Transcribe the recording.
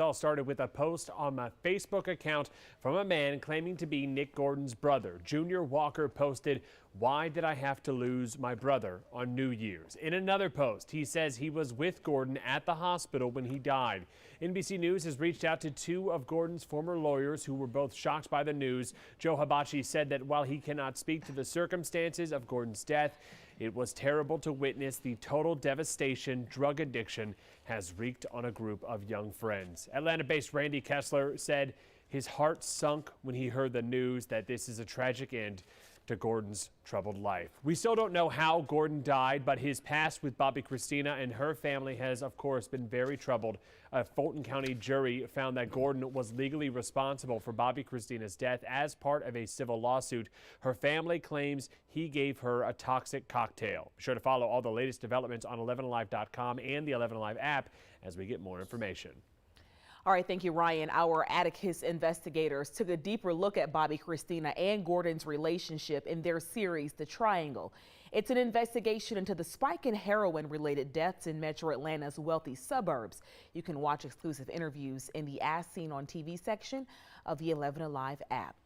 All started with a post on my Facebook account from a man claiming to be Nick Gordon's brother. Junior Walker posted, "Why did I have to lose my brother on New Year's?" In another post, he says he was with Gordon at the hospital when he died. NBC News has reached out to two of Gordon's former lawyers who were both shocked by the news. Joe Hibachi said that while he cannot speak to the circumstances of Gordon's death, it was terrible to witness the total devastation drug addiction has wreaked on a group of young friends. Atlanta-based Randy Kessler said his heart sunk when he heard the news that this is a tragic end to Gordon's troubled life. We still don't know how Gordon died, but his past with Bobbi Kristina and her family has, of course, been very troubled. A Fulton County jury found that Gordon was legally responsible for Bobbi Kristina's death as part of a civil lawsuit. Her family claims he gave her a toxic cocktail. Be sure to follow all the latest developments on 11alive.com and the 11 Alive app as we get more information. All right, thank you, Ryan. Our Atticus investigators took a deeper look at Bobbi Kristina and Gordon's relationship in their series, The Triangle. It's an investigation into the spike in heroin-related deaths in Metro Atlanta's wealthy suburbs. You can watch exclusive interviews in the As Seen on TV section of the 11 Alive app.